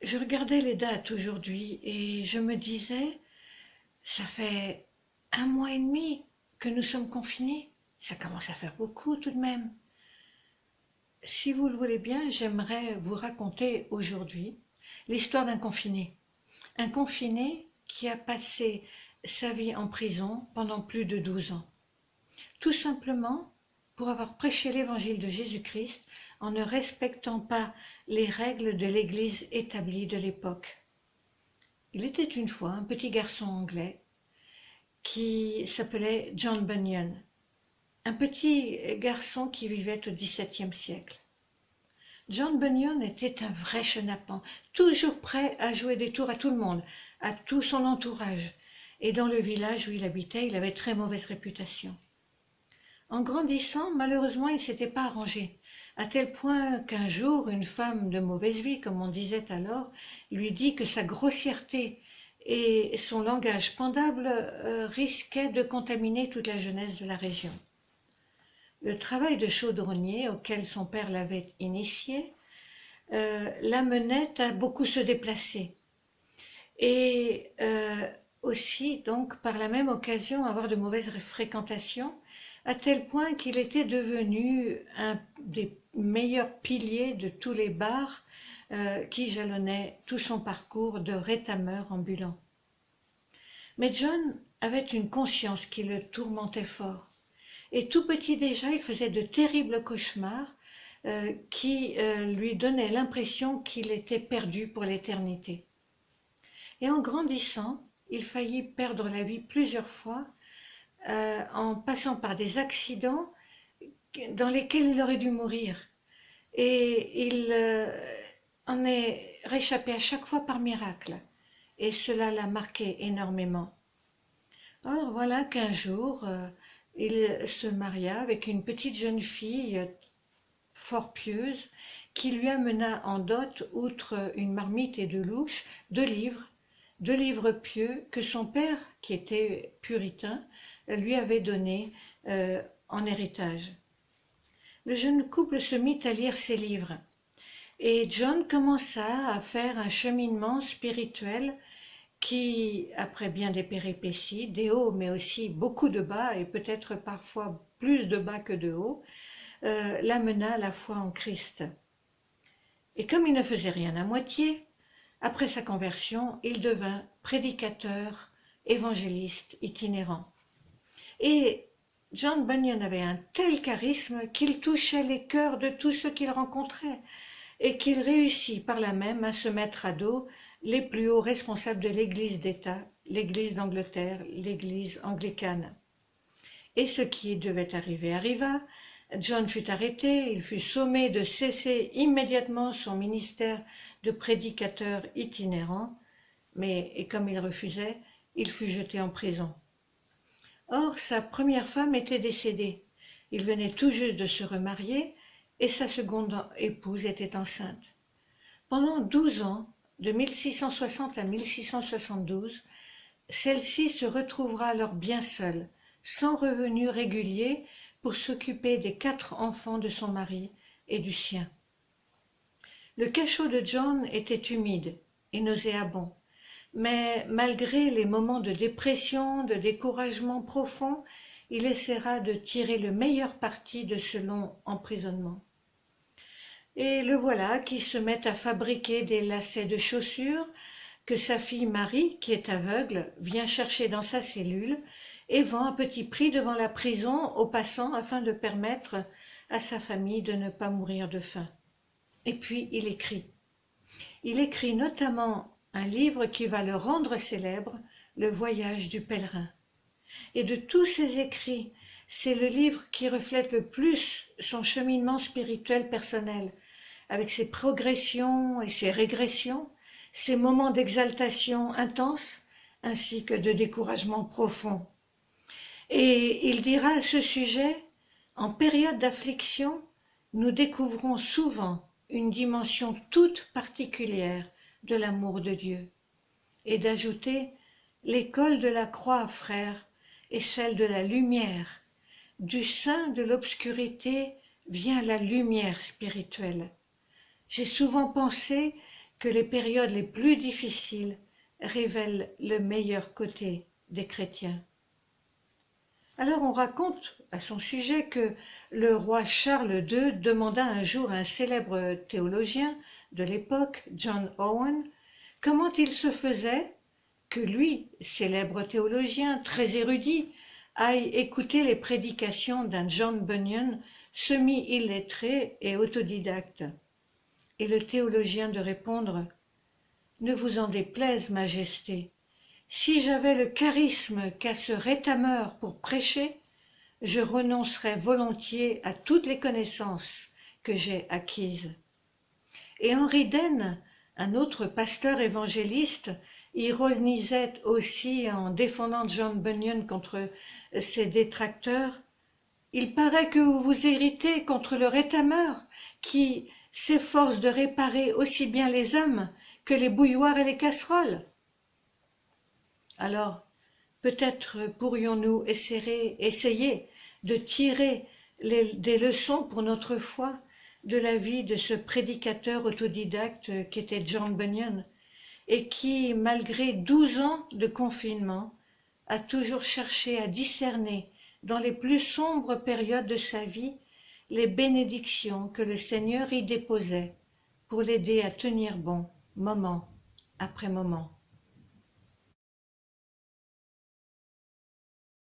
Je regardais les dates aujourd'hui et je me disais, ça fait un mois et demi que nous sommes confinés. Ça commence à faire beaucoup tout de même. Si vous le voulez bien, j'aimerais vous raconter aujourd'hui l'histoire d'un confiné. Un confiné qui a passé sa vie en prison pendant plus de 12 ans. Tout simplement pour avoir prêché l'évangile de Jésus-Christ en ne respectant pas les règles de l'Église établie de l'époque. Il était une fois un petit garçon anglais qui s'appelait John Bunyan, un petit garçon qui vivait au XVIIe siècle. John Bunyan était un vrai chenapan, toujours prêt à jouer des tours à tout le monde, à tout son entourage. Et dans le village où il habitait, il avait très mauvaise réputation. En grandissant, malheureusement, il ne s'était pas arrangé, à tel point qu'un jour, une femme de mauvaise vie, comme on disait alors, lui dit que sa grossièreté et son langage pendable risquaient de contaminer toute la jeunesse de la région. Le travail de chaudronnier auquel son père l'avait initié l'amenait à beaucoup se déplacer et aussi donc par la même occasion avoir de mauvaises fréquentations à tel point qu'il était devenu un des meilleurs piliers de tous les bars qui jalonnaient tout son parcours de rétameur ambulant. Mais John avait une conscience qui le tourmentait fort. Et tout petit déjà, il faisait de terribles cauchemars qui lui donnaient l'impression qu'il était perdu pour l'éternité. Et en grandissant, il faillit perdre la vie plusieurs fois en passant par des accidents dans lesquels il aurait dû mourir. Et il en est réchappé à chaque fois par miracle. Et cela l'a marqué énormément. Alors voilà qu'un jour, il se maria avec une petite jeune fille fort pieuse qui lui amena en dot, outre une marmite et 2 louches, 2 livres pieux que son père, qui était puritain, lui avait donnés en héritage. Le jeune couple se mit à lire ces livres et John commença à faire un cheminement spirituel qui, après bien des péripéties, des hauts mais aussi beaucoup de bas et peut-être parfois plus de bas que de hauts, l'amena à la foi en Christ. Et comme il ne faisait rien à moitié, après sa conversion, il devint prédicateur, évangéliste itinérant. Et John Bunyan avait un tel charisme qu'il touchait les cœurs de tous ceux qu'il rencontrait et qu'il réussit par là même à se mettre à dos les plus hauts responsables de l'Église d'État, l'Église d'Angleterre, l'Église anglicane. Et ce qui devait arriver arriva. John fut arrêté, il fut sommé de cesser immédiatement son ministère de prédicateur itinérant, et comme il refusait, il fut jeté en prison. Or, sa première femme était décédée. Il venait tout juste de se remarier et sa seconde épouse était enceinte. Pendant 12 ans, de 1660 à 1672, celle-ci se retrouvera alors bien seule, sans revenu régulier pour s'occuper des 4 enfants de son mari et du sien. Le cachot de John était humide et nauséabond, mais malgré les moments de dépression, de découragement profond, il essaiera de tirer le meilleur parti de ce long emprisonnement. Et le voilà qui se met à fabriquer des lacets de chaussures que sa fille Marie, qui est aveugle, vient chercher dans sa cellule et vend à petit prix devant la prison aux passants afin de permettre à sa famille de ne pas mourir de faim. Et puis il écrit. Il écrit notamment un livre qui va le rendre célèbre, Le voyage du pèlerin. Et de tous ses écrits, c'est le livre qui reflète le plus son cheminement spirituel personnel, avec ses progressions et ses régressions, ses moments d'exaltation intense, ainsi que de découragement profond. Et il dira à ce sujet, en période d'affliction, nous découvrons souvent une dimension toute particulière de l'amour de Dieu. Et d'ajouter, l'école de la croix, frère, est celle de la lumière. Du sein de l'obscurité vient la lumière spirituelle. J'ai souvent pensé que les périodes les plus difficiles révèlent le meilleur côté des chrétiens. Alors on raconte à son sujet que le roi Charles II demanda un jour à un célèbre théologien de l'époque, John Owen, comment il se faisait que lui, célèbre théologien très érudit, aille écouter les prédications d'un John Bunyan semi-illettré et autodidacte. Et le théologien de répondre « Ne vous en déplaise, Majesté, si j'avais le charisme qu'a ce rétameur pour prêcher, je renoncerais volontiers à toutes les connaissances que j'ai acquises. » Et Henri Dene, un autre pasteur évangéliste, ironisait aussi en défendant John Bunyan contre ses détracteurs. « Il paraît que vous vous irritez contre le rétameur qui s'efforce de réparer aussi bien les âmes que les bouilloires et les casseroles. » Alors, peut-être pourrions-nous essayer de tirer des leçons pour notre foi de la vie de ce prédicateur autodidacte qu'était John Bunyan et qui, malgré 12 ans de confinement, a toujours cherché à discerner dans les plus sombres périodes de sa vie les bénédictions que le Seigneur y déposait pour l'aider à tenir bon moment après moment.